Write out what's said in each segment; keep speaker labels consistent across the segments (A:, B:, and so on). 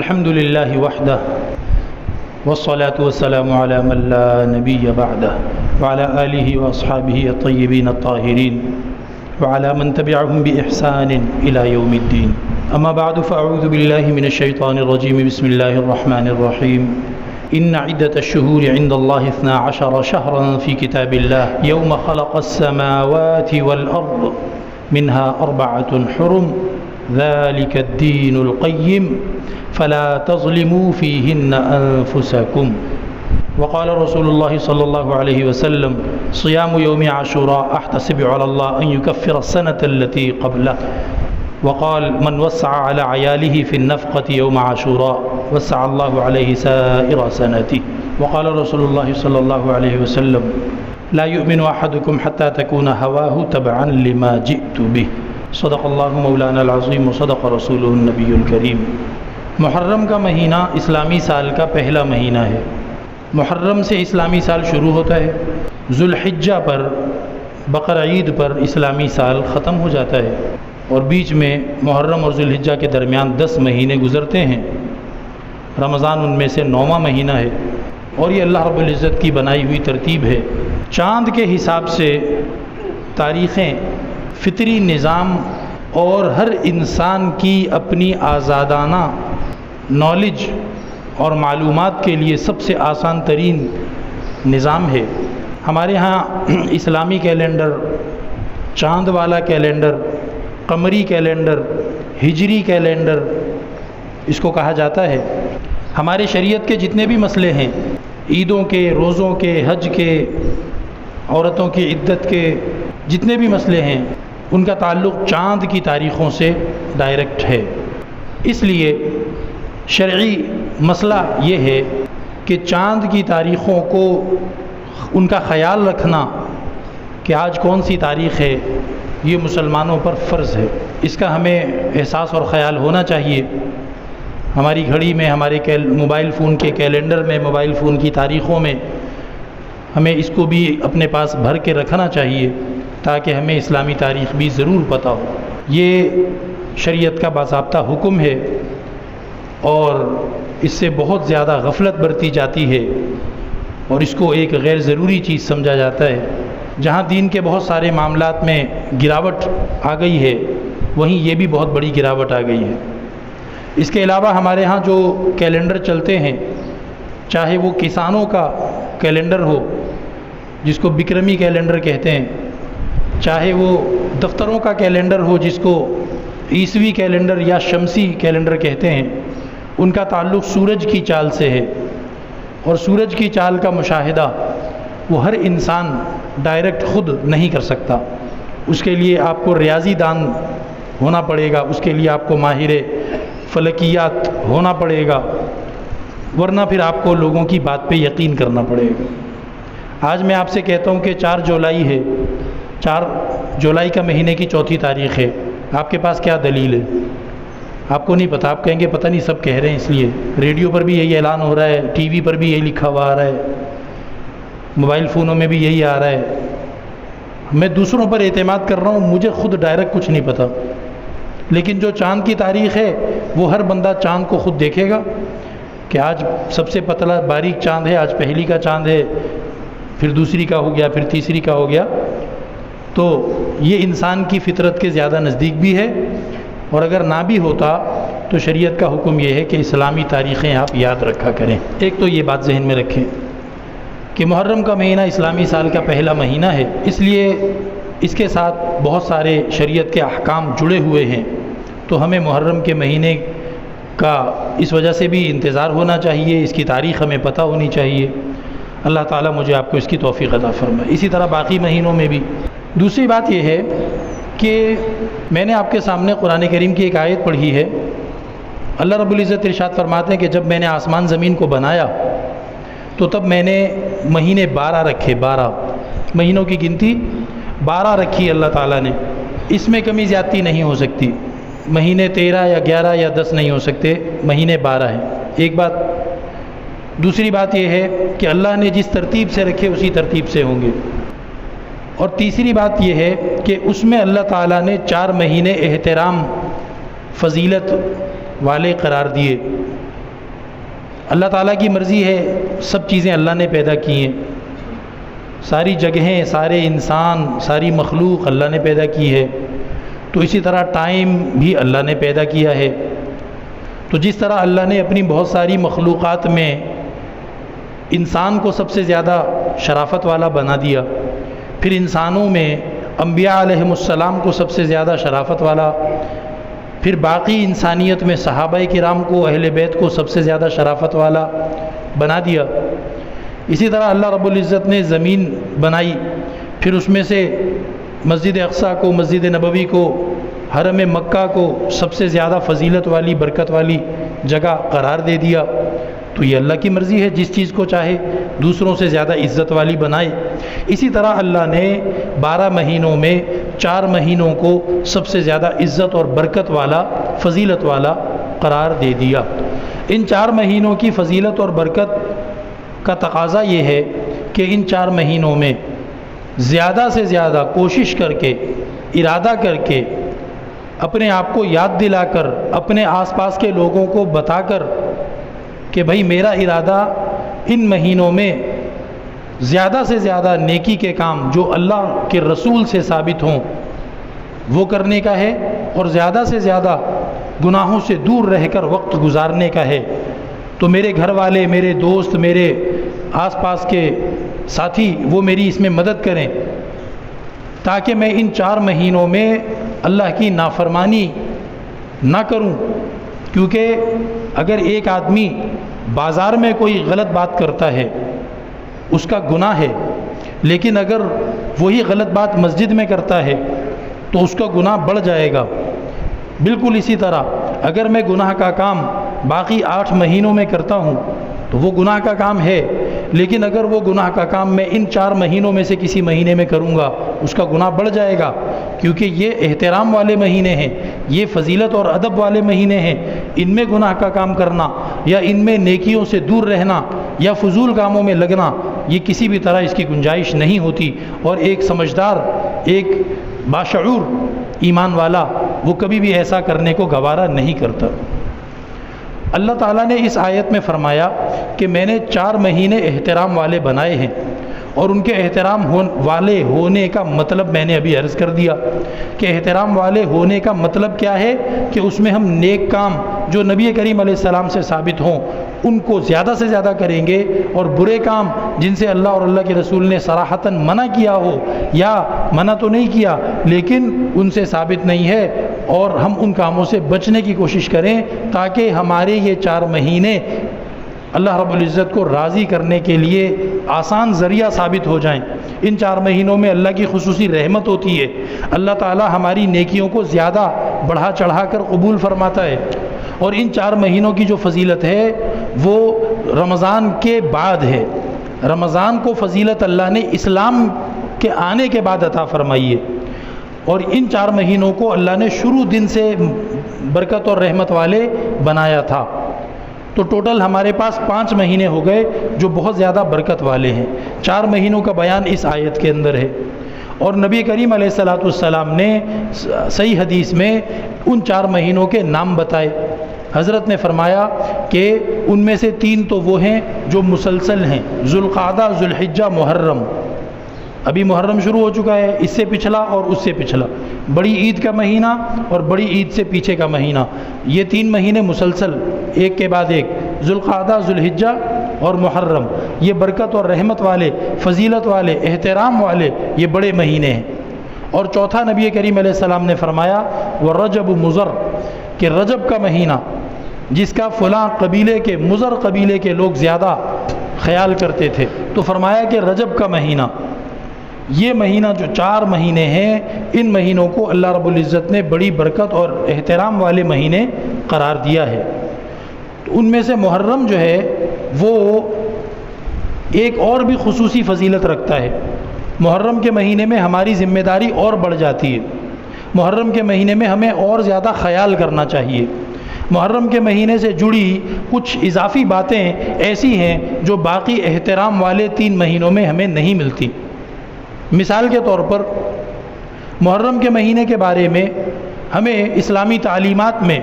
A: الحمد لله وحده والصلاة والسلام على من لا نبي بعده وعلى آله وأصحابه الطيبين الطاهرين وعلى من تبعهم بإحسان إلى يوم الدين. أما بعد فأعوذ بالله من الشيطان الرجيم. بسم الله الرحمن الرحيم. إن عدة الشهور عند الله 12 شهرا في كتاب الله يوم خلق السماوات والأرض منها 4 حرم ذلك الدين القيم فلا تظلموا فيهن أنفسكم. وقال رسول الله صلى الله عليه وسلم صيام يوم عاشوراء أحتسب على الله أن يكفر السنة التي قبله. وقال من وسع على عياله في النفقة يوم عاشوراء وسع الله عليه سائر سنته. وقال رسول الله صلى الله عليه وسلم لا يؤمن أحدكم حتى تكون هواه تبعا لما جئت به. صدق اللہ مولانا العظیم وصدق رسولہ النبی الکریم. محرم کا مہینہ اسلامی سال کا پہلا مہینہ ہے. محرم سے اسلامی سال شروع ہوتا ہے. ذوالحجہ پر بقر عید پر اسلامی سال ختم ہو جاتا ہے اور بیچ میں محرم اور ذوالحجہ کے درمیان 10 مہینے گزرتے ہیں. رمضان ان میں سے 9واں مہینہ ہے اور یہ اللہ رب العزت کی بنائی ہوئی ترتیب ہے. چاند کے حساب سے تاریخیں فطری نظام اور ہر انسان کی اپنی آزادانہ نالج اور معلومات کے لیے سب سے آسان ترین نظام ہے. ہمارے ہاں اسلامی کیلنڈر، چاند والا کیلنڈر، قمری کیلنڈر، ہجری کیلنڈر اس کو کہا جاتا ہے. ہمارے شریعت کے جتنے بھی مسئلے ہیں، عیدوں کے، روزوں کے، حج کے، عورتوں کی عدت کے، جتنے بھی مسئلے ہیں ان کا تعلق چاند کی تاریخوں سے ڈائریکٹ ہے. اس لیے شرعی مسئلہ یہ ہے کہ چاند کی تاریخوں کو ان کا خیال رکھنا کہ آج کون سی تاریخ ہے یہ مسلمانوں پر فرض ہے. اس کا ہمیں احساس اور خیال ہونا چاہیے. ہماری گھڑی میں، ہمارے موبائل فون کے کیلنڈر میں، موبائل فون کی تاریخوں میں ہمیں اس کو بھی اپنے پاس بھر کے رکھنا چاہیے تاکہ ہمیں اسلامی تاریخ بھی ضرور پتہ ہو. یہ شریعت کا باضابطہ حکم ہے اور اس سے بہت زیادہ غفلت برتی جاتی ہے اور اس کو ایک غیر ضروری چیز سمجھا جاتا ہے. جہاں دین کے بہت سارے معاملات میں گراوٹ آ گئی ہے وہیں یہ بھی بہت بڑی گراوٹ آ گئی ہے. اس کے علاوہ ہمارے ہاں جو کیلنڈر چلتے ہیں، چاہے وہ کسانوں کا کیلنڈر ہو جس کو بکرمی کیلنڈر کہتے ہیں، چاہے وہ دفتروں کا کیلنڈر ہو جس کو عیسوی کیلنڈر یا شمسی کیلنڈر کہتے ہیں، ان کا تعلق سورج کی چال سے ہے. اور سورج کی چال کا مشاہدہ وہ ہر انسان ڈائریکٹ خود نہیں کر سکتا. اس کے لیے آپ کو ریاضی دان ہونا پڑے گا، اس کے لیے آپ کو ماہر فلکیات ہونا پڑے گا، ورنہ پھر آپ کو لوگوں کی بات پہ یقین کرنا پڑے گا. آج میں آپ سے کہتا ہوں کہ 4 جولائی ہے، 4 جولائی کا مہینے کی 4 تاریخ ہے. آپ کے پاس کیا دلیل ہے؟ آپ کو نہیں پتہ. آپ کہیں گے پتہ نہیں سب کہہ رہے ہیں اس لیے. ریڈیو پر بھی یہی اعلان ہو رہا ہے، ٹی وی پر بھی یہی لکھا ہوا آ رہا ہے، موبائل فونوں میں بھی یہی آ رہا ہے. میں دوسروں پر اعتماد کر رہا ہوں، مجھے خود ڈائریکٹ کچھ نہیں پتہ. لیکن جو چاند کی تاریخ ہے وہ ہر بندہ چاند کو خود دیکھے گا کہ آج سب سے پتلا باریک چاند ہے، آج پہلی کا چاند ہے، پھر دوسری کا ہو گیا، پھر تیسری کا ہو گیا. تو یہ انسان کی فطرت کے زیادہ نزدیک بھی ہے. اور اگر نہ بھی ہوتا تو شریعت کا حکم یہ ہے کہ اسلامی تاریخیں آپ یاد رکھا کریں. ایک تو یہ بات ذہن میں رکھیں کہ محرم کا مہینہ اسلامی سال کا پہلا مہینہ ہے، اس لیے اس کے ساتھ بہت سارے شریعت کے احکام جڑے ہوئے ہیں. تو ہمیں محرم کے مہینے کا اس وجہ سے بھی انتظار ہونا چاہیے، اس کی تاریخ ہمیں پتہ ہونی چاہیے. اللہ تعالیٰ مجھے آپ کو اس کی توفیق عطا فرمائے. اسی طرح باقی مہینوں میں بھی. دوسری بات یہ ہے کہ میں نے آپ کے سامنے قرآن کریم کی ایک آیت پڑھی ہے. اللہ رب العزت ارشاد فرماتے ہیں کہ جب میں نے آسمان زمین کو بنایا تو تب میں نے مہینے 12 رکھے. 12 مہینوں کی گنتی 12 رکھی اللہ تعالیٰ نے. اس میں کمی زیادتی نہیں ہو سکتی. مہینے 13 یا 11 یا 10 نہیں ہو سکتے، مہینے 12 ہیں. ایک بات. دوسری بات یہ ہے کہ اللہ نے جس ترتیب سے رکھے اسی ترتیب سے ہوں گے. اور تیسری بات یہ ہے کہ اس میں اللہ تعالیٰ نے 4 مہینے احترام فضیلت والے قرار دیے. اللہ تعالیٰ کی مرضی ہے، سب چیزیں اللہ نے پیدا کی ہیں، ساری جگہیں، سارے انسان، ساری مخلوق اللہ نے پیدا کی ہے۔ تو اسی طرح ٹائم بھی اللہ نے پیدا کیا ہے۔ تو جس طرح اللہ نے اپنی بہت ساری مخلوقات میں انسان کو سب سے زیادہ شرافت والا بنا دیا، پھر انسانوں میں انبیاء علیہم السلام کو سب سے زیادہ شرافت والا، پھر باقی انسانیت میں صحابہ کرام کو، اہل بیت کو سب سے زیادہ شرافت والا بنا دیا۔ اسی طرح اللہ رب العزت نے زمین بنائی، پھر اس میں سے مسجد اقصیٰ کو، مسجد نبوی کو، حرم مکہ کو سب سے زیادہ فضیلت والی، برکت والی جگہ قرار دے دیا۔ تو یہ اللہ کی مرضی ہے، جس چیز کو چاہے دوسروں سے زیادہ عزت والی بنائے۔ اسی طرح اللہ نے 12 مہینوں میں 4 مہینوں کو سب سے زیادہ عزت اور برکت والا، فضیلت والا قرار دے دیا۔ ان 4 مہینوں کی فضیلت اور برکت کا تقاضا یہ ہے کہ ان 4 مہینوں میں زیادہ سے زیادہ کوشش کر کے، ارادہ کر کے، اپنے آپ کو یاد دلا کر، اپنے آس پاس کے لوگوں کو بتا کر کہ بھائی میرا ارادہ ان مہینوں میں زیادہ سے زیادہ نیکی کے کام جو اللہ کے رسول سے ثابت ہوں وہ کرنے کا ہے، اور زیادہ سے زیادہ گناہوں سے دور رہ کر وقت گزارنے کا ہے۔ تو میرے گھر والے، میرے دوست، میرے آس پاس کے ساتھی وہ میری اس میں مدد کریں، تاکہ میں ان 4 مہینوں میں اللہ کی نافرمانی نہ کروں۔ کیونکہ اگر ایک آدمی بازار میں کوئی غلط بات کرتا ہے اس کا گناہ ہے، لیکن اگر وہی غلط بات مسجد میں کرتا ہے تو اس کا گناہ بڑھ جائے گا۔ بالکل اسی طرح اگر میں گناہ کا کام باقی 8 مہینوں میں کرتا ہوں تو وہ گناہ کا کام ہے، لیکن اگر وہ گناہ کا کام میں ان 4 مہینوں میں سے کسی مہینے میں کروں گا اس کا گناہ بڑھ جائے گا، کیونکہ یہ احترام والے مہینے ہیں، یہ فضیلت اور ادب والے مہینے ہیں۔ ان میں گناہ کا کام کرنا یا ان میں نیکیوں سے دور رہنا یا فضول کاموں میں لگنا، یہ کسی بھی طرح اس کی گنجائش نہیں ہوتی، اور ایک سمجھدار، ایک باشعور ایمان والا وہ کبھی بھی ایسا کرنے کو گوارا نہیں کرتا۔ اللہ تعالیٰ نے اس آیت میں فرمایا کہ میں نے 4 مہینے احترام والے بنائے ہیں، اور ان کے احترام والے ہونے کا مطلب میں نے ابھی عرض کر دیا کہ احترام والے ہونے کا مطلب کیا ہے کہ اس میں ہم نیک کام جو نبی کریم علیہ السلام سے ثابت ہوں ان کو زیادہ سے زیادہ کریں گے، اور برے کام جن سے اللہ اور اللہ کے رسول نے صراحتاً منع کیا ہو، یا منع تو نہیں کیا لیکن ان سے ثابت نہیں ہے، اور ہم ان کاموں سے بچنے کی کوشش کریں تاکہ ہمارے یہ 4 مہینے اللہ رب العزت کو راضی کرنے کے لیے آسان ذریعہ ثابت ہو جائیں۔ ان 4 مہینوں میں اللہ کی خصوصی رحمت ہوتی ہے، اللہ تعالی ہماری نیکیوں کو زیادہ بڑھا چڑھا کر قبول فرماتا ہے، اور ان 4 مہینوں کی جو فضیلت ہے وہ رمضان کے بعد ہے۔ رمضان کو فضیلت اللہ نے اسلام کے آنے کے بعد عطا فرمائی ہے، اور ان 4 مہینوں کو اللہ نے شروع دن سے برکت اور رحمت والے بنایا تھا۔ تو ٹوٹل ہمارے پاس 5 مہینے ہو گئے جو بہت زیادہ برکت والے ہیں۔ 4 مہینوں کا بیان اس آیت کے اندر ہے، اور نبی کریم علیہ السلام نے صحیح حدیث میں ان 4 مہینوں کے نام بتائے۔ حضرت نے فرمایا کہ ان میں سے 3 تو وہ ہیں جو مسلسل ہیں، ذوالقعدہ، ذوالحجہ، محرم۔ ابھی محرم شروع ہو چکا ہے، اس سے پچھلا اور اس سے پچھلا، بڑی عید کا مہینہ اور بڑی عید سے پیچھے کا مہینہ، یہ 3 مہینے مسلسل ایک کے بعد ایک، ذوالقعدہ، ذوالحجہ اور محرم، یہ برکت اور رحمت والے، فضیلت والے، احترام والے یہ بڑے مہینے ہیں۔ اور چوتھا نبی کریم علیہ السلام نے فرمایا ورجب مضر، کہ رجب کا مہینہ جس کا فلاں قبیلے کے، مضر قبیلے کے لوگ زیادہ خیال کرتے تھے، تو فرمایا کہ رجب کا مہینہ، یہ مہینہ جو 4 مہینے ہیں ان مہینوں کو اللہ رب العزت نے بڑی برکت اور احترام والے مہینے قرار دیا ہے۔ تو ان میں سے محرم جو ہے وہ ایک اور بھی خصوصی فضیلت رکھتا ہے۔ محرم کے مہینے میں ہماری ذمہ داری اور بڑھ جاتی ہے، محرم کے مہینے میں ہمیں اور زیادہ خیال کرنا چاہیے۔ محرم کے مہینے سے جڑی کچھ اضافی باتیں ایسی ہیں جو باقی احترام والے 3 مہینوں میں ہمیں نہیں ملتی۔ مثال کے طور پر محرم کے مہینے کے بارے میں ہمیں اسلامی تعلیمات میں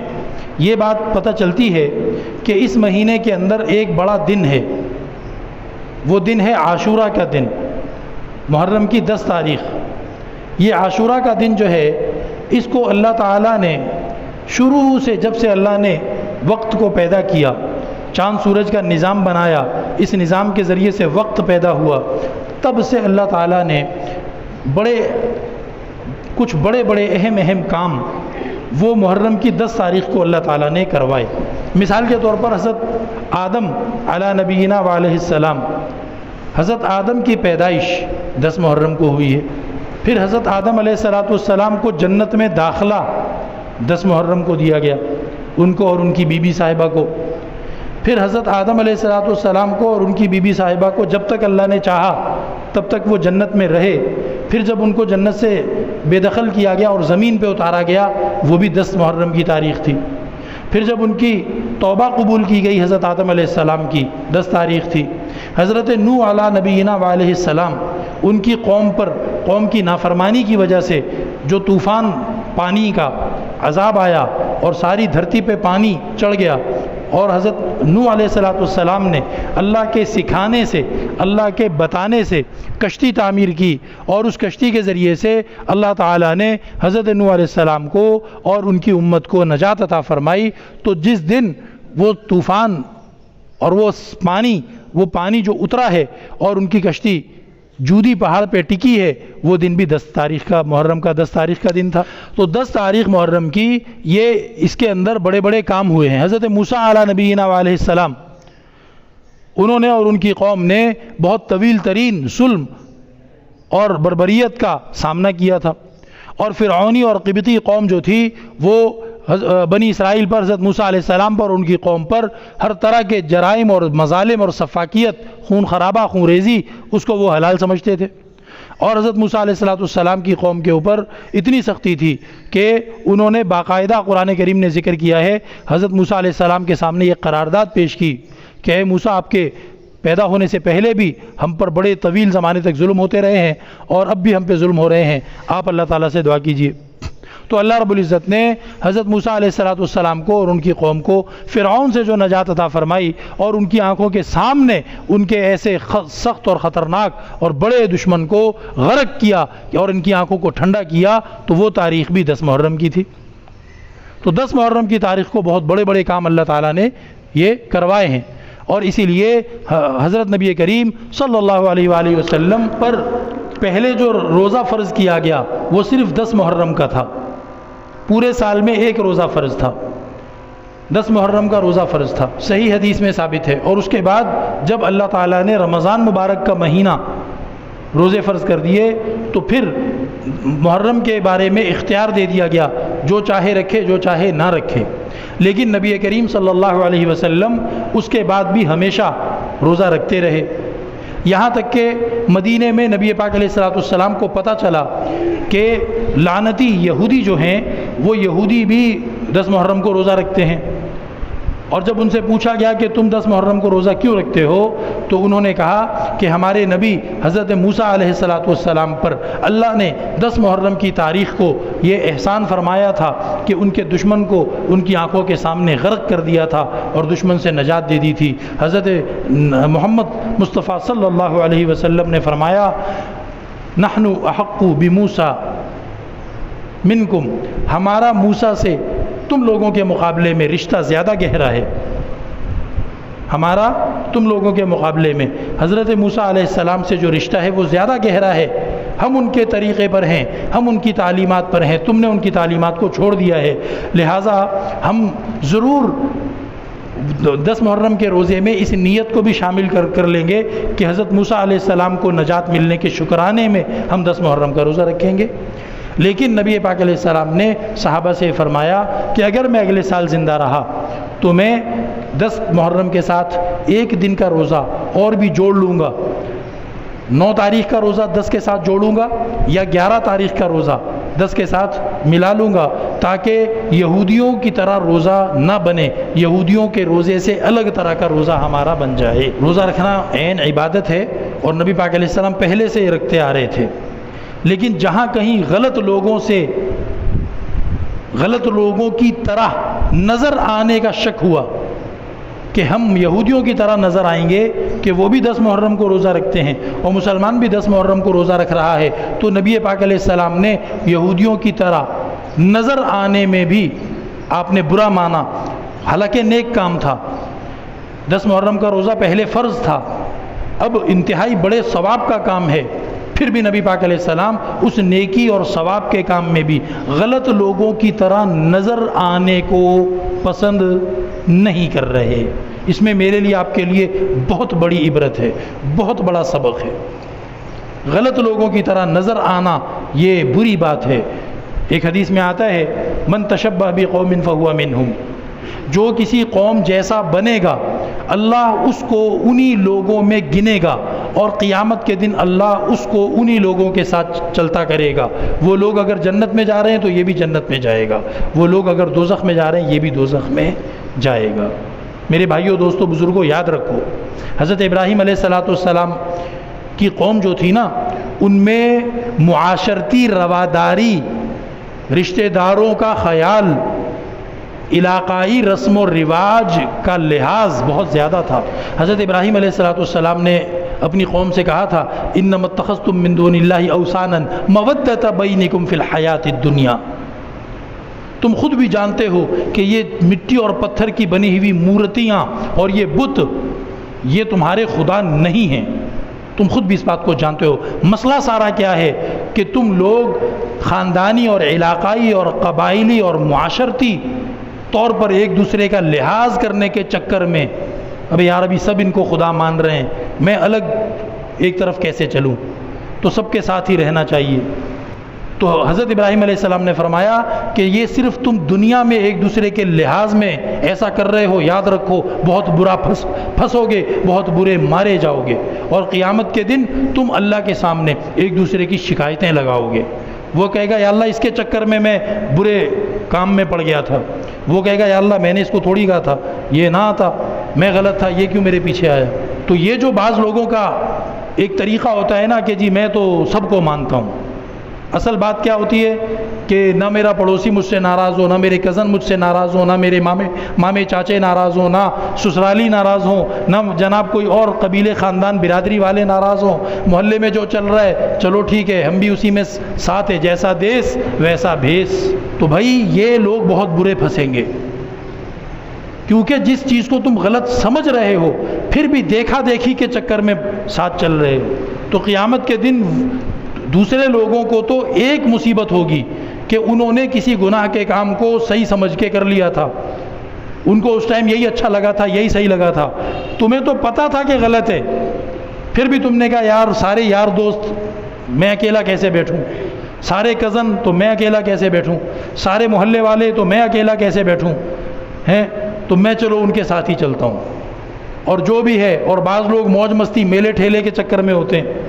A: یہ بات پتہ چلتی ہے کہ اس مہینے کے اندر ایک بڑا دن ہے، وہ دن ہے عاشورہ کا دن، محرم کی 10 تاریخ۔ یہ عاشورہ کا دن جو ہے، اس کو اللہ تعالیٰ نے شروع سے، جب سے اللہ نے وقت کو پیدا کیا، چاند سورج کا نظام بنایا، اس نظام کے ذریعے سے وقت پیدا ہوا، تب سے اللہ تعالیٰ نے کچھ بڑے بڑے اہم کام وہ محرم کی 10 تاریخ کو اللہ تعالیٰ نے کروائے۔ مثال کے طور پر حضرت آدم علی نبینا وعلیہ السلام، حضرت آدم کی پیدائش 10 محرم کو ہوئی ہے۔ پھر حضرت آدم علیہ السلام کو جنت میں داخلہ 10 محرم کو دیا گیا، ان کو اور ان کی بیوی صاحبہ کو۔ پھر حضرت آدم علیہ السلام کو اور ان کی بیوی صاحبہ کو جب تک اللہ نے چاہا تب تک وہ جنت میں رہے، پھر جب ان کو جنت سے بے دخل کیا گیا اور زمین پہ اتارا گیا، وہ بھی 10 محرم کی تاریخ تھی۔ پھر جب ان کی توبہ قبول کی گئی حضرت آدم علیہ السلام کی، 10 تاریخ تھی۔ حضرت نوح علی نبینا وعلیہ السلام، ان کی قوم کی نافرمانی کی وجہ سے جو طوفان پانی کا عذاب آیا اور ساری دھرتی پہ پانی چڑھ گیا، اور حضرت نوح علیہ السلام نے اللہ کے سکھانے سے، اللہ کے بتانے سے کشتی تعمیر کی، اور اس کشتی کے ذریعے سے اللہ تعالیٰ نے حضرت نوح علیہ السلام کو اور ان کی امت کو نجات عطا فرمائی۔ تو جس دن وہ طوفان اور وہ پانی جو اترا ہے اور ان کی کشتی جودی پہاڑ پہ ٹکی ہے، وہ دن بھی 10 تاریخ کا، محرم کا 10 تاریخ کا دن تھا۔ تو 10 تاریخ محرم کی اس کے اندر بڑے بڑے کام ہوئے ہیں۔ حضرت موسیٰ علی نبینا علیہ السلام، انہوں نے اور ان کی قوم نے بہت طویل ترین ظلم اور بربریت کا سامنا کیا تھا، اور فرعونی اور قبطی قوم جو تھی وہ بنی اسرائیل پر، حضرت موسیٰ علیہ السلام پر، ان کی قوم پر ہر طرح کے جرائم اور مظالم اور سفاکیت، خون خرابہ، خون ریزی، اس کو وہ حلال سمجھتے تھے۔ اور حضرت موسیٰ علیہ السلام کی قوم کے اوپر اتنی سختی تھی کہ انہوں نے باقاعدہ، قرآن کریم نے ذکر کیا ہے، حضرت موسیٰ علیہ السلام کے سامنے یہ قرارداد پیش کی کہ اے موسیٰ، آپ کے پیدا ہونے سے پہلے بھی ہم پر بڑے طویل زمانے تک ظلم ہوتے رہے ہیں، اور اب بھی ہم پہ ظلم ہو رہے ہیں، آپ اللہ تعالیٰ سے دعا کیجیے۔ تو اللہ رب العزت نے حضرت موسیٰ علیہ السلام کو اور ان کی قوم کو فرعون سے جو نجات عطا فرمائی، اور ان کی آنکھوں کے سامنے ان کے ایسے سخت اور خطرناک اور بڑے دشمن کو غرق کیا اور ان کی آنکھوں کو ٹھنڈا کیا، تو وہ تاریخ بھی 10 محرم کی تھی۔ تو 10 محرم کی تاریخ کو بہت بڑے بڑے کام اللہ تعالیٰ نے یہ کروائے ہیں، اور اسی لیے حضرت نبی کریم صلی اللہ علیہ وآلہ وسلم پر پہلے جو روزہ فرض کیا گیا وہ صرف 10 محرم کا تھا، پورے سال میں ایک روزہ فرض تھا، 10 محرم کا روزہ فرض تھا، صحیح حدیث میں ثابت ہے۔ اور اس کے بعد جب اللہ تعالیٰ نے رمضان مبارک کا مہینہ روزے فرض کر دیے، تو پھر محرم کے بارے میں اختیار دے دیا گیا، جو چاہے رکھے، جو چاہے نہ رکھے۔ لیکن نبی کریم صلی اللہ علیہ وسلم اس کے بعد بھی ہمیشہ روزہ رکھتے رہے، یہاں تک کہ مدینے میں نبی پاک علیہ السلام کو پتہ چلا کہ لعنتی یہودی جو ہیں، وہ یہودی بھی 10 محرم کو روزہ رکھتے ہیں۔ اور جب ان سے پوچھا گیا کہ تم 10 محرم کو روزہ کیوں رکھتے ہو، تو انہوں نے کہا کہ ہمارے نبی حضرت موسیٰ علیہ السلام پر اللہ نے 10 محرم کی تاریخ کو یہ احسان فرمایا تھا کہ ان کے دشمن کو ان کی آنکھوں کے سامنے غرق کر دیا تھا اور دشمن سے نجات دے دی تھی۔ حضرت محمد مصطفیٰ صلی اللہ علیہ وسلم نے فرمایا، نحن احق بموسیٰ منکم، ہمارا موسیٰ سے تم لوگوں کے مقابلے میں رشتہ زیادہ گہرا ہے، ہمارا تم لوگوں کے مقابلے میں حضرت موسیٰ علیہ السلام سے جو رشتہ ہے وہ زیادہ گہرا ہے، ہم ان کے طریقے پر ہیں، ہم ان کی تعلیمات پر ہیں، تم نے ان کی تعلیمات کو چھوڑ دیا ہے، لہٰذا ہم ضرور 10 محرم کے روزے میں اس نیت کو بھی شامل کر لیں گے کہ حضرت موسیٰ علیہ السلام کو نجات ملنے کے شکرانے میں ہم 10 محرم کا روزہ رکھیں گے۔ لیکن نبی پاک علیہ السلام نے صحابہ سے فرمایا کہ اگر میں اگلے سال زندہ رہا تو میں 10 محرم کے ساتھ ایک دن کا روزہ اور بھی جوڑ لوں گا، 9 تاریخ کا روزہ 10 کے ساتھ جوڑوں گا، یا 11 تاریخ کا روزہ 10 کے ساتھ ملا لوں گا، تاکہ یہودیوں کی طرح روزہ نہ بنے، یہودیوں کے روزے سے الگ طرح کا روزہ ہمارا بن جائے۔ روزہ رکھنا عین عبادت ہے، اور نبی پاک علیہ السلام پہلے سے رکھتے آ رہے تھے، لیکن جہاں کہیں غلط لوگوں سے غلط لوگوں کی طرح نظر آنے کا شک ہوا کہ ہم یہودیوں کی طرح نظر آئیں گے کہ وہ بھی 10 محرم کو روزہ رکھتے ہیں اور مسلمان بھی 10 محرم کو روزہ رکھ رہا ہے، تو نبی پاک علیہ السلام نے یہودیوں کی طرح نظر آنے میں بھی آپ نے برا مانا، حالانکہ نیک کام تھا۔ 10 محرم کا روزہ پہلے فرض تھا، اب انتہائی بڑے ثواب کا کام ہے، پھر بھی نبی پاک علیہ السلام اس نیکی اور ثواب کے کام میں بھی غلط لوگوں کی طرح نظر آنے کو پسند نہیں کر رہے۔ اس میں میرے لیے آپ کے لیے بہت بڑی عبرت ہے، بہت بڑا سبق ہے۔ غلط لوگوں کی طرح نظر آنا یہ بری بات ہے۔ ایک حدیث میں آتا ہے من تشبہ بقوم فہو منہم، جو کسی قوم جیسا بنے گا اللہ اس کو انہی لوگوں میں گنے گا اور قیامت کے دن اللہ اس کو انہی لوگوں کے ساتھ چلتا کرے گا۔ وہ لوگ اگر جنت میں جا رہے ہیں تو یہ بھی جنت میں جائے گا، وہ لوگ اگر دوزخ میں جا رہے ہیں یہ بھی دوزخ میں جائے گا۔ میرے بھائیوں، دوستوں، بزرگوں، یاد رکھو حضرت ابراہیم علیہ السلام کی قوم جو تھی نا، ان میں معاشرتی رواداری، رشتہ داروں کا خیال، علاقائی رسم و رواج کا لحاظ بہت زیادہ تھا۔ حضرت ابراہیم علیہ السلام نے اپنی قوم سے کہا تھا انما اتخذتم من دون اللہ اوثانا مودۃ بینکم فی الحیاۃ الدنیا، تم خود بھی جانتے ہو کہ یہ مٹی اور پتھر کی بنی ہوئی مورتیاں اور یہ بت یہ تمہارے خدا نہیں ہیں، تم خود بھی اس بات کو جانتے ہو۔ مسئلہ سارا کیا ہے کہ تم لوگ خاندانی اور علاقائی اور قبائلی اور معاشرتی طور پر ایک دوسرے کا لحاظ کرنے کے چکر میں ابھی یار ابھی سب ان کو خدا مان رہے ہیں، میں الگ ایک طرف کیسے چلوں؟ تو سب کے ساتھ ہی رہنا چاہیے۔ تو حضرت ابراہیم علیہ السلام نے فرمایا کہ یہ صرف تم دنیا میں ایک دوسرے کے لحاظ میں ایسا کر رہے ہو، یاد رکھو بہت برا پھنسو گے، بہت برے مارے جاؤ گے، اور قیامت کے دن تم اللہ کے سامنے ایک دوسرے کی شکایتیں لگاؤ گے۔ وہ کہے گا یا اللہ اس کے چکر میں برے کام میں پڑ گیا تھا، وہ کہے گا یا اللہ میں نے اس کو تھوڑی کہا تھا، یہ نہ آتا، میں غلط تھا، یہ کیوں میرے پیچھے آیا؟ تو یہ جو بعض لوگوں کا ایک طریقہ ہوتا ہے نا کہ جی میں تو سب کو مانتا ہوں، اصل بات کیا ہوتی ہے کہ نہ میرا پڑوسی مجھ سے ناراض ہو، نہ میرے کزن مجھ سے ناراض ہو، نہ میرے مامے چاچے ناراض ہوں، نہ سسرالی ناراض ہوں، نہ جناب کوئی اور قبیلے خاندان برادری والے ناراض ہوں، محلے میں جو چل رہا ہے چلو ٹھیک ہے ہم بھی اسی میں ساتھ ہیں، جیسا دیس ویسا بھیس۔ تو بھائی یہ لوگ بہت برے پھنسیں گے، کیونکہ جس چیز کو تم غلط سمجھ رہے ہو پھر بھی دیکھا دیکھی کے چکر میں ساتھ چل رہے ہو، تو قیامت کے دن دوسرے لوگوں کو تو ایک مصیبت ہوگی کہ انہوں نے کسی گناہ کے کام کو صحیح سمجھ کے کر لیا تھا، ان کو اس ٹائم یہی اچھا لگا تھا، یہی صحیح لگا تھا، تمہیں تو پتہ تھا کہ غلط ہے، پھر بھی تم نے کہا یار سارے یار دوست میں اکیلا کیسے بیٹھوں، سارے کزن تو میں اکیلا کیسے بیٹھوں، سارے محلے والے تو میں اکیلا کیسے بیٹھوں ہیں، تو میں چلو ان کے ساتھ ہی چلتا ہوں۔ اور جو بھی ہے، اور بعض لوگ موج مستی میلے ٹھیلے کے چکر میں ہوتے ہیں،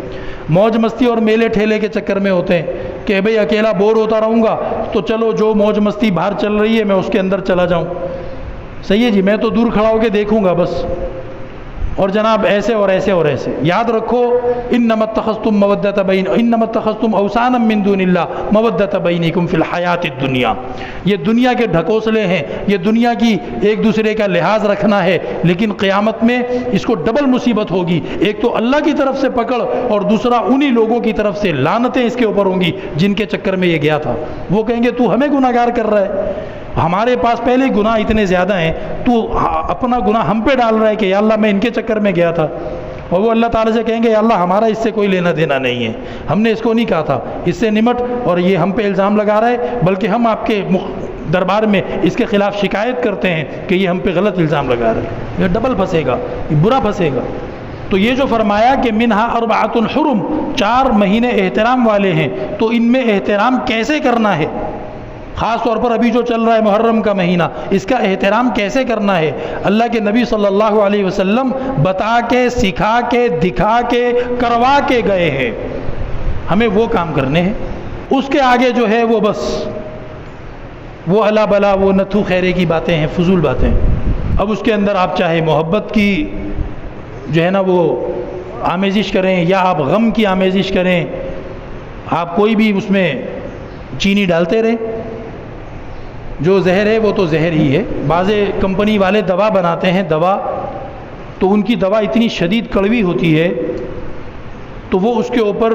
A: موج مستی اور میلے ٹھیلے کے چکر میں ہوتے ہیں کہ بھئی اکیلا بور ہوتا رہوں گا تو چلو جو موج مستی باہر چل رہی ہے میں اس کے اندر چلا جاؤں، صحیح ہے جی میں تو دور کھڑا ہو کے دیکھوں گا بس، اور جناب ایسے اور ایسے اور ایسے۔ یاد رکھو انما اتخذتم اوثانا من دون اللہ مودۃ بینکم فی الحیاۃ الدنیا، یہ دنیا کے ڈھکوسلے ہیں، یہ دنیا کی ایک دوسرے کا لحاظ رکھنا ہے، لیکن قیامت میں اس کو ڈبل مصیبت ہوگی، ایک تو اللہ کی طرف سے پکڑ اور دوسرا انہی لوگوں کی طرف سے لعنتیں اس کے اوپر ہوں گی جن کے چکر میں یہ گیا تھا۔ وہ کہیں گے تو ہمیں گناہ گار کر رہا ہے، ہمارے پاس پہلے گناہ اتنے زیادہ ہیں، تو اپنا گناہ ہم پہ ڈال رہا ہے کہ یا اللہ میں ان کے چکر میں گیا تھا، اور وہ اللہ تعالیٰ سے کہیں گے یا اللہ ہمارا اس سے کوئی لینا دینا نہیں ہے، ہم نے اس کو نہیں کہا تھا، اس سے نمٹ، اور یہ ہم پہ الزام لگا رہا ہے، بلکہ ہم آپ کے دربار میں اس کے خلاف شکایت کرتے ہیں کہ یہ ہم پہ غلط الزام لگا رہا ہے۔ یہ ڈبل پھنسے گا، یہ برا پھنسے گا۔ تو یہ جو فرمایا کہ منہا اربعۃ حرم، 4 مہینے احترام والے ہیں، تو ان میں احترام کیسے کرنا ہے، خاص طور پر ابھی جو چل رہا ہے محرم کا مہینہ، اس کا احترام کیسے کرنا ہے، اللہ کے نبی صلی اللہ علیہ وسلم بتا کے سکھا کے دکھا کے کروا کے گئے ہیں، ہمیں وہ کام کرنے ہیں۔ اس کے آگے جو ہے وہ بس وہ الا بلا، وہ نتھو خیرے کی باتیں ہیں، فضول باتیں۔ اب اس کے اندر آپ چاہے محبت کی جو ہے نا وہ آمیزش کریں، یا آپ غم کی آمیزش کریں، آپ کوئی بھی اس میں چینی ڈالتے رہیں، جو زہر ہے وہ تو زہر ہی ہے. بعض کمپنی والے دوا بناتے ہیں دوا، تو ان کی دوا اتنی شدید کڑوی ہوتی ہے تو وہ اس کے اوپر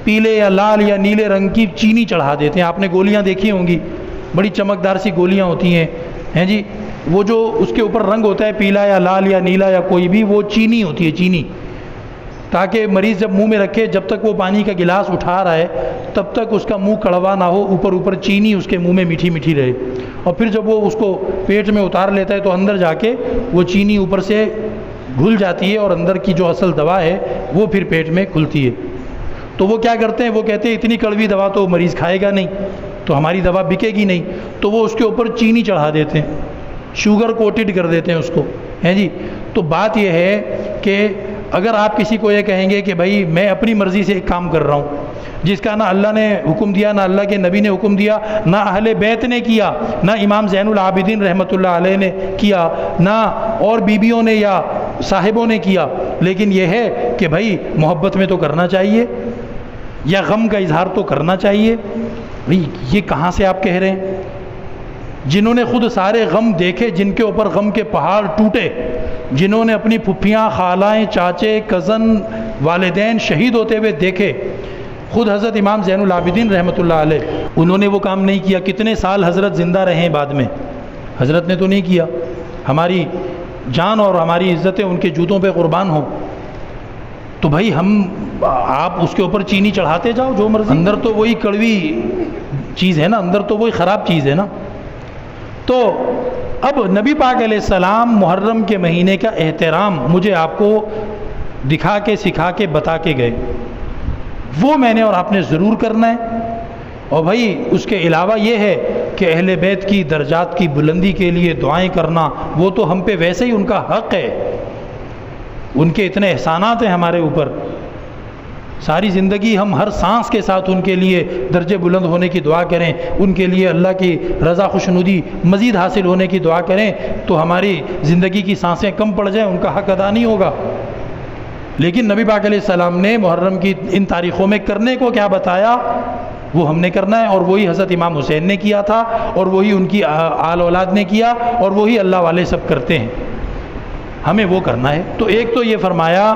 A: پیلے یا لال یا نیلے رنگ کی چینی چڑھا دیتے ہیں. آپ نے گولیاں دیکھی ہوں گی، بڑی چمکدار سی گولیاں ہوتی ہیں جی، وہ جو اس کے اوپر رنگ ہوتا ہے پیلا یا لال یا نیلا یا کوئی بھی، وہ چینی ہوتی ہے، چینی، تاکہ مریض جب منہ میں رکھے جب تک وہ پانی کا گلاس اٹھا رہا ہے تب تک اس کا منہ کڑوا نہ ہو، اوپر چینی اس کے منہ میں میٹھی میٹھی رہے. اور پھر جب وہ اس کو پیٹ میں اتار لیتا ہے تو اندر جا کے وہ چینی اوپر سے گھل جاتی ہے اور اندر کی جو اصل دوا ہے وہ پھر پیٹ میں کھلتی ہے. تو وہ کیا کرتے ہیں، وہ کہتے ہیں اتنی کڑوی دوا تو مریض کھائے گا نہیں، تو ہماری دوا بکے گی نہیں، تو وہ اس کے اوپر چینی چڑھا دیتے ہیں، شوگر کوٹڈ کر دیتے ہیں اس کو، ہیں جی. تو بات یہ ہے کہ اگر آپ کسی کو یہ کہیں گے کہ بھائی میں اپنی مرضی سے ایک کام کر رہا ہوں جس کا نہ اللہ نے حکم دیا، نہ اللہ کے نبی نے حکم دیا، نہ اہل بیت نے کیا، نہ امام زین العابدین رحمۃ اللہ علیہ نے کیا، نہ اور بیویوں نے یا صاحبوں نے کیا، لیکن یہ ہے کہ بھائی محبت میں تو کرنا چاہیے یا غم کا اظہار تو کرنا چاہیے. بھائی یہ کہاں سے آپ کہہ رہے ہیں؟ جنہوں نے خود سارے غم دیکھے، جن کے اوپر غم کے پہاڑ ٹوٹے، جنہوں نے اپنی پھپھیاں، خالائیں، چاچے، کزن، والدین شہید ہوتے ہوئے دیکھے، خود حضرت امام زین العابدین رحمۃ اللہ علیہ، انہوں نے وہ کام نہیں کیا. کتنے سال حضرت زندہ رہے ہیں بعد میں، حضرت نے تو نہیں کیا. ہماری جان اور ہماری عزتیں ان کے جوتوں پہ قربان ہوں. تو بھائی آپ اس کے اوپر چینی چڑھاتے جاؤ جو مرضی، اندر تو وہی کڑوی چیز ہے نا، اندر تو وہی خراب چیز ہے نا. تو اب نبی پاک علیہ السلام محرم کے مہینے کا احترام مجھے آپ کو دکھا کے سکھا کے بتا کے گئے، وہ میں نے اور آپ نے ضرور کرنا ہے. اور بھائی اس کے علاوہ یہ ہے کہ اہل بیت کی درجات کی بلندی کے لیے دعائیں کرنا، وہ تو ہم پہ ویسے ہی ان کا حق ہے، ان کے اتنے احسانات ہیں ہمارے اوپر. ساری زندگی ہم ہر سانس کے ساتھ ان کے لیے درجے بلند ہونے کی دعا کریں، ان کے لیے اللہ کی رضا خوشنودی مزید حاصل ہونے کی دعا کریں، تو ہماری زندگی کی سانسیں کم پڑ جائیں، ان کا حق ادا نہیں ہوگا. لیکن نبی پاک علیہ السلام نے محرم کی ان تاریخوں میں کرنے کو کیا بتایا، وہ ہم نے کرنا ہے. اور وہی حضرت امام حسین نے کیا تھا، اور وہی ان کی آل اولاد نے کیا، اور وہی اللہ والے سب کرتے ہیں، ہمیں وہ کرنا ہے. تو ایک تو یہ فرمایا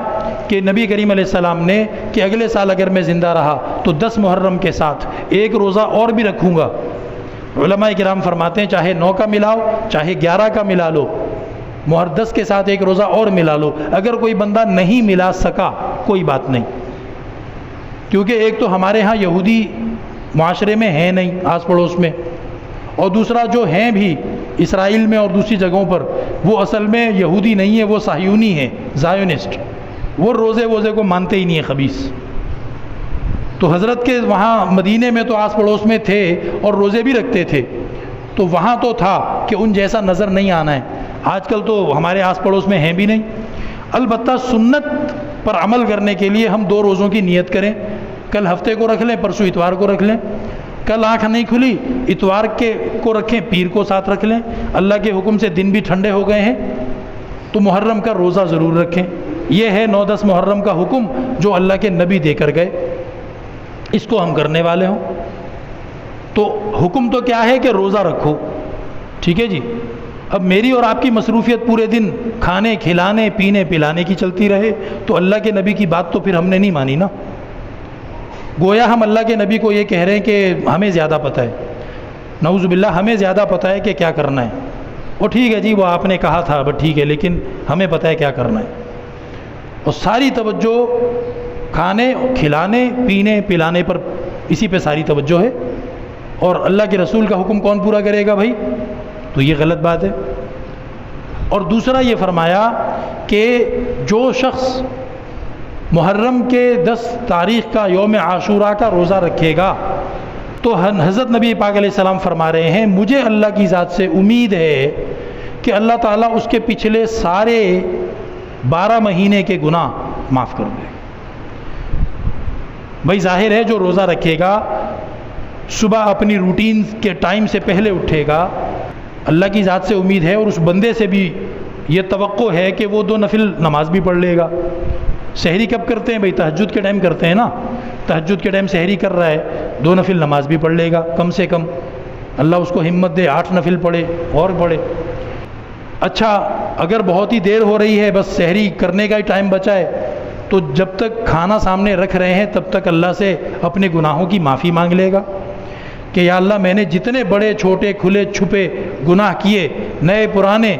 A: کہ نبی کریم علیہ السلام نے کہ اگلے سال اگر میں زندہ رہا تو 10 محرم کے ساتھ ایک روزہ اور بھی رکھوں گا. علماء کرام فرماتے ہیں چاہے 9 کا ملاؤ چاہے 11 کا ملا لو، 10 کے ساتھ ایک روزہ اور ملا لو. اگر کوئی بندہ نہیں ملا سکا کوئی بات نہیں، کیونکہ ایک تو ہمارے ہاں یہودی معاشرے میں ہیں نہیں آس پڑوس میں، اور دوسرا جو ہیں بھی اسرائیل میں اور دوسری جگہوں پر، وہ اصل میں یہودی نہیں ہیں، وہ صہیونی ہیں، زائونسٹ. وہ روزے کو مانتے ہی نہیں ہیں، خبیث. تو حضرت کے وہاں مدینے میں تو آس پڑوس میں تھے اور روزے بھی رکھتے تھے، تو وہاں تو تھا کہ ان جیسا نظر نہیں آنا ہے. آج کل تو ہمارے آس پڑوس میں ہیں بھی نہیں. البتہ سنت پر عمل کرنے کے لیے ہم 2 روزوں کی نیت کریں، کل ہفتے کو رکھ لیں، پرسوں اتوار کو رکھ لیں. کل آنکھ نہیں کھلی اتوار کو رکھیں، پیر کو ساتھ رکھ لیں. اللہ کے حکم سے دن بھی ٹھنڈے ہو گئے ہیں تو محرم کا روزہ ضرور رکھیں. یہ ہے 9-10 محرم کا حکم جو اللہ کے نبی دے کر گئے، اس کو ہم کرنے والے ہوں. تو حکم تو کیا ہے کہ روزہ رکھو، ٹھیک ہے جی. اب میری اور آپ کی مصروفیت پورے دن کھانے کھلانے پینے پلانے کی چلتی رہے تو اللہ کے نبی کی بات تو پھر ہم نے نہیں مانی نا. گویا ہم اللہ کے نبی کو یہ کہہ رہے ہیں کہ ہمیں زیادہ پتہ ہے، نعوذ باللہ ہمیں زیادہ پتہ ہے کہ کیا کرنا ہے. وہ ٹھیک ہے جی، وہ آپ نے کہا تھا بس ٹھیک ہے، لیکن ہمیں پتہ ہے کیا کرنا ہے. اور ساری توجہ کھانے کھلانے پینے پلانے پر، اسی پہ ساری توجہ ہے. اور اللہ کے رسول کا حکم کون پورا کرے گا بھائی؟ تو یہ غلط بات ہے. اور دوسرا یہ فرمایا کہ جو شخص محرم کے 10 تاریخ کا یوم عاشوراء کا روزہ رکھے گا تو حضرت نبی پاک علیہ السلام فرما رہے ہیں مجھے اللہ کی ذات سے امید ہے کہ اللہ تعالیٰ اس کے پچھلے سارے 12 مہینے کے گناہ معاف کر دے. بھائی ظاہر ہے جو روزہ رکھے گا صبح اپنی روٹین کے ٹائم سے پہلے اٹھے گا، اللہ کی ذات سے امید ہے اور اس بندے سے بھی یہ توقع ہے کہ وہ 2 نفل نماز بھی پڑھ لے گا. سحری کب کرتے ہیں بھائی؟ تہجد کے ٹائم کرتے ہیں نا. تہجد کے ٹائم سحری کر رہا ہے، 2 نفل نماز بھی پڑھ لے گا کم سے کم. اللہ اس کو ہمت دے، 8 نفل پڑھے اور پڑھے۔ اچھا اگر بہت ہی دیر ہو رہی ہے، بس سحری کرنے کا ہی ٹائم بچا ہے، تو جب تک کھانا سامنے رکھ رہے ہیں تب تک اللہ سے اپنے گناہوں کی معافی مانگ لے گا کہ یا اللہ میں نے جتنے بڑے چھوٹے کھلے چھپے گناہ کیے، نئے پرانے،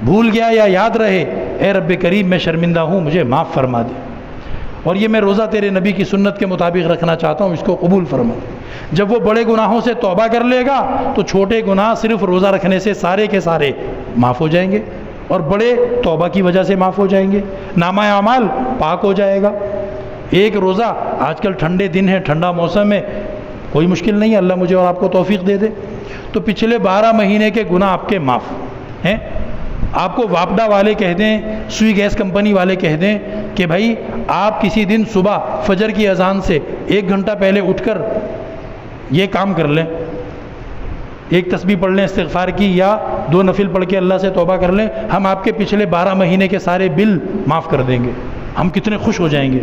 A: بھول گیا یا یاد رہے، اے رب کریم میں شرمندہ ہوں، مجھے معاف فرما دے، اور یہ میں روزہ تیرے نبی کی سنت کے مطابق رکھنا چاہتا ہوں، اس کو قبول فرما۔ جب وہ بڑے گناہوں سے توبہ کر لے گا تو چھوٹے گناہ صرف روزہ رکھنے سے سارے کے سارے معاف ہو جائیں گے، اور بڑے توبہ کی وجہ سے معاف ہو جائیں گے، نامہ اعمال پاک ہو جائے گا۔ ایک روزہ، آج کل ٹھنڈے دن ہیں، ٹھنڈا موسم ہے، کوئی مشکل نہیں ہے، اللہ مجھے اور آپ کو توفیق دے دے، تو پچھلے 12 مہینے کے گناہ آپ کے معاف ہیں۔ آپ کو واپڈا والے کہہ دیں، سوئی گیس کمپنی والے کہہ دیں کہ بھائی آپ کسی دن صبح فجر کی اذان سے 1 گھنٹہ پہلے اٹھ کر یہ کام کر لیں، ایک تسبیح پڑھ لیں استغفار کی، یا 2 نفل پڑھ کے اللہ سے توبہ کر لیں، ہم آپ کے پچھلے 12 مہینے کے سارے بل معاف کر دیں گے۔ ہم کتنے خوش ہو جائیں گے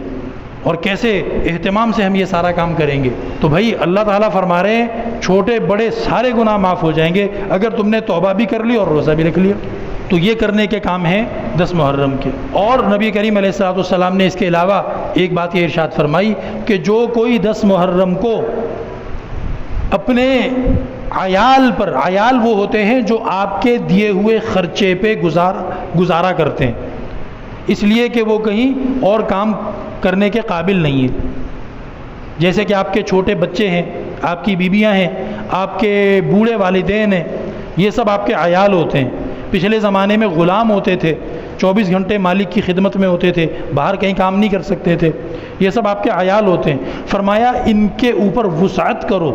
A: اور کیسے اہتمام سے ہم یہ سارا کام کریں گے۔ تو بھائی اللہ تعالیٰ فرما رہے ہیں چھوٹے بڑے سارے گناہ معاف ہو جائیں گے اگر تم نے توبہ بھی کر لی اور روزہ بھی رکھ لیا۔ تو یہ کرنے کے کام ہیں 10 محرم کے۔ اور نبی کریم علیہ السلام نے اس کے علاوہ ایک بات یہ ارشاد فرمائی کہ جو کوئی 10 محرم کو اپنے عیال پر، عیال وہ ہوتے ہیں جو آپ کے دیے ہوئے خرچے پہ گزارا کرتے ہیں، اس لیے کہ وہ کہیں اور کام کرنے کے قابل نہیں ہیں، جیسے کہ آپ کے چھوٹے بچے ہیں، آپ کی بیویاں ہیں، آپ کے بوڑھے والدین ہیں، یہ سب آپ کے عیال ہوتے ہیں۔ پچھلے زمانے میں غلام ہوتے تھے، 24 گھنٹے مالک کی خدمت میں ہوتے تھے، باہر کہیں کام نہیں کر سکتے تھے، یہ سب آپ کے عیال ہوتے ہیں۔ فرمایا ان کے اوپر وسعت کرو،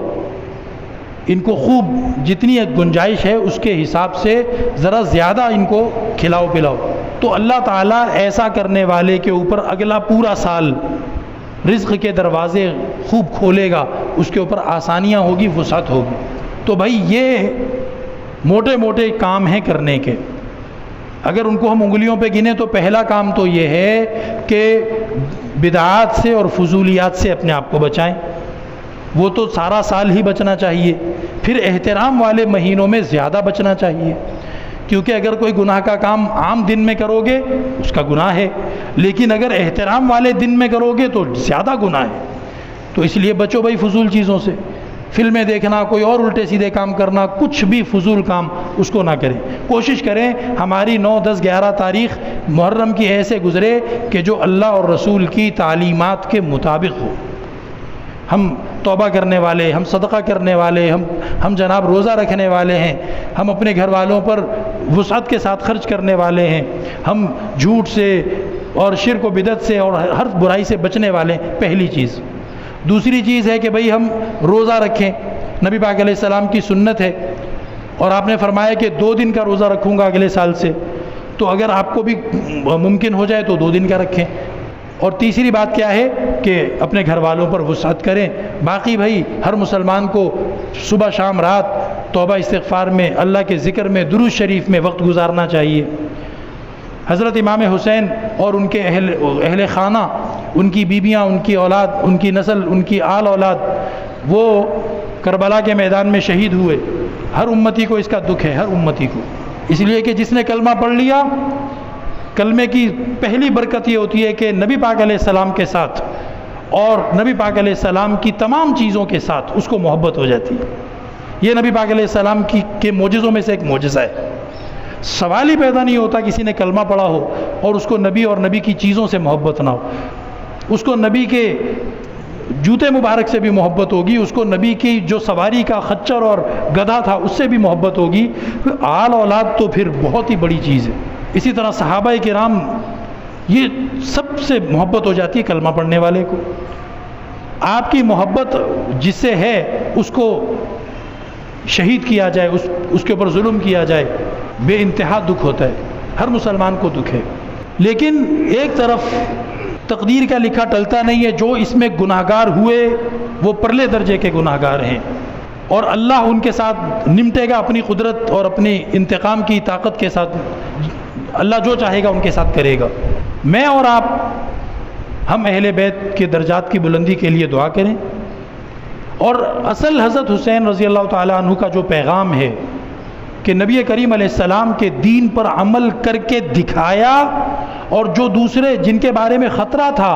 A: ان کو خوب جتنی گنجائش ہے اس کے حساب سے ذرا زیادہ ان کو کھلاؤ پلاؤ، تو اللہ تعالیٰ ایسا کرنے والے کے اوپر اگلا پورا سال رزق کے دروازے خوب کھولے گا، اس کے اوپر آسانیاں ہوگی، وسعت ہوگی۔ تو بھائی یہ موٹے موٹے کام ہیں کرنے کے، اگر ان کو ہم انگلیوں پہ گنیں تو پہلا کام تو یہ ہے کہ بدعات سے اور فضولیات سے اپنے آپ کو بچائیں، وہ تو سارا سال ہی بچنا چاہیے۔ پھر احترام والے مہینوں میں زیادہ بچنا چاہیے، کیونکہ اگر کوئی گناہ کا کام عام دن میں کرو گے اس کا گناہ ہے، لیکن اگر احترام والے دن میں کرو گے تو زیادہ گناہ ہے۔ تو اس لیے بچو بھائی فضول چیزوں سے، فلمیں دیکھنا، کوئی اور الٹے سیدھے کام کرنا، کچھ بھی فضول کام اس کو نہ کریں۔ کوشش کریں ہماری 9، 10، 11 تاریخ محرم کی ایسے گزرے کہ جو اللہ اور رسول کی تعلیمات کے مطابق ہو۔ ہم توبہ کرنے والے، ہم صدقہ کرنے والے، ہم جناب روزہ رکھنے والے ہیں، ہم اپنے گھر والوں پر وسعت کے ساتھ خرچ کرنے والے ہیں، ہم جھوٹ سے اور شرک و بدعت سے اور ہر برائی سے بچنے والے ہیں، پہلی چیز۔ دوسری چیز ہے کہ بھئی ہم روزہ رکھیں، نبی پاک علیہ السلام کی سنت ہے، اور آپ نے فرمایا کہ 2 دن کا روزہ رکھوں گا اگلے سال سے، تو اگر آپ کو بھی ممکن ہو جائے تو 2 دن کا رکھیں۔ اور تیسری بات کیا ہے کہ اپنے گھر والوں پر وسعت کریں۔ باقی بھائی ہر مسلمان کو صبح شام رات توبہ استغفار میں، اللہ کے ذکر میں، درود شریف میں وقت گزارنا چاہیے۔ حضرت امام حسین اور ان کے اہل خانہ، ان کی بیویاں، ان کی اولاد، ان کی نسل، ان کی آل اولاد، وہ کربلا کے میدان میں شہید ہوئے۔ ہر امتی کو اس کا دکھ ہے، ہر امتی کو، اس لیے کہ جس نے کلمہ پڑھ لیا، کلمے کی پہلی برکت یہ ہوتی ہے کہ نبی پاک علیہ السلام کے ساتھ اور نبی پاک علیہ السلام کی تمام چیزوں کے ساتھ اس کو محبت ہو جاتی ہے۔ یہ نبی پاک علیہ السلام کے معجزوں میں سے ایک معجزہ ہے۔ سوال ہی پیدا نہیں ہوتا کسی نے کلمہ پڑھا ہو اور اس کو نبی اور نبی کی چیزوں سے محبت نہ ہو، اس کو نبی کے جوتے مبارک سے بھی محبت ہوگی، اس کو نبی کی جو سواری کا خچر اور گدھا تھا اس سے بھی محبت ہوگی، آل اولاد تو پھر بہت ہی بڑی چیز ہے۔ اسی طرح صحابہ کرام، یہ سب سے محبت ہو جاتی ہے کلمہ پڑھنے والے کو۔ آپ کی محبت جس سے ہے اس کو شہید کیا جائے، اس کے اوپر ظلم کیا جائے، بے انتہا دکھ ہوتا ہے، ہر مسلمان کو دکھ ہے۔ لیکن ایک طرف تقدیر کا لکھا ٹلتا نہیں ہے، جو اس میں گناہگار ہوئے وہ پرلے درجے کے گناہگار ہیں، اور اللہ ان کے ساتھ نمٹے گا اپنی قدرت اور اپنی انتقام کی طاقت کے ساتھ، اللہ جو چاہے گا ان کے ساتھ کرے گا۔ میں اور آپ، ہم اہل بیت کے درجات کی بلندی کے لیے دعا کریں، اور اصل حضرت حسین رضی اللہ تعالیٰ عنہ کا جو پیغام ہے کہ نبی کریم علیہ السلام کے دین پر عمل کر کے دکھایا، اور جو دوسرے جن کے بارے میں خطرہ تھا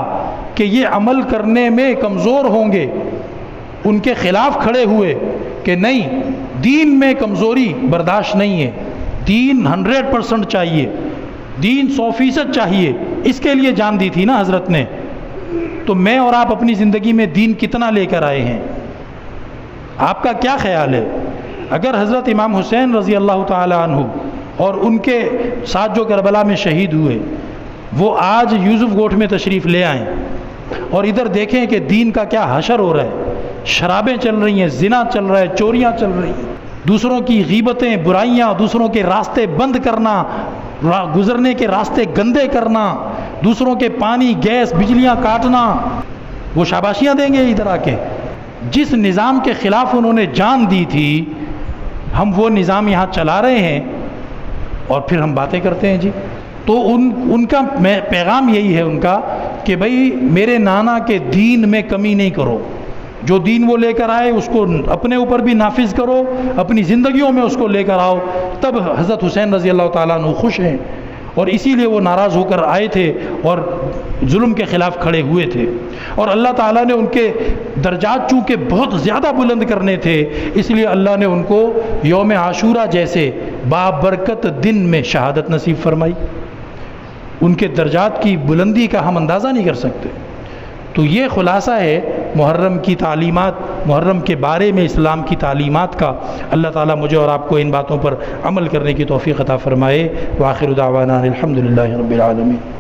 A: کہ یہ عمل کرنے میں کمزور ہوں گے، ان کے خلاف کھڑے ہوئے کہ نہیں، دین میں کمزوری برداشت نہیں ہے، دین 100% چاہیے، دین 100% چاہیے، اس کے لیے جان دی تھی نا حضرت نے۔ تو میں اور آپ اپنی زندگی میں دین کتنا لے کر آئے ہیں؟ آپ کا کیا خیال ہے؟ اگر حضرت امام حسین رضی اللہ تعالی عنہ اور ان کے ساتھ جو کربلا میں شہید ہوئے، وہ آج یوسف گوٹھ میں تشریف لے آئیں اور ادھر دیکھیں کہ دین کا کیا حشر ہو رہا ہے، شرابیں چل رہی ہیں، زنا چل رہا ہے، چوریاں چل رہی ہیں، دوسروں کی غیبتیں، برائیاں، دوسروں کے راستے بند کرنا، گزرنے کے راستے گندے کرنا، دوسروں کے پانی، گیس، بجلیاں کاٹنا، وہ شاباشیاں دیں گے ادھر آ کے؟ جس نظام کے خلاف انہوں نے جان دی تھی، ہم وہ نظام یہاں چلا رہے ہیں اور پھر ہم باتیں کرتے ہیں جی۔ تو ان کا پیغام یہی ہے ان کا کہ بھئی میرے نانا کے دین میں کمی نہیں کرو، جو دین وہ لے کر آئے اس کو اپنے اوپر بھی نافذ کرو، اپنی زندگیوں میں اس کو لے کر آؤ۔ تب حضرت حسین رضی اللہ تعالیٰ عنہ خوش ہیں، اور اسی لیے وہ ناراض ہو کر آئے تھے اور ظلم کے خلاف کھڑے ہوئے تھے، اور اللہ تعالیٰ نے ان کے درجات چونکہ بہت زیادہ بلند کرنے تھے، اس لیے اللہ نے ان کو یوم عاشورہ جیسے بابرکت دن میں شہادت نصیب فرمائی۔ ان کے درجات کی بلندی کا ہم اندازہ نہیں کر سکتے۔ تو یہ خلاصہ ہے محرم کی تعلیمات، محرم کے بارے میں اسلام کی تعلیمات کا۔ اللہ تعالیٰ مجھے اور آپ کو ان باتوں پر عمل کرنے کی توفیق عطا فرمائے۔ وآخر دعوانا الحمدللہ رب العالمین۔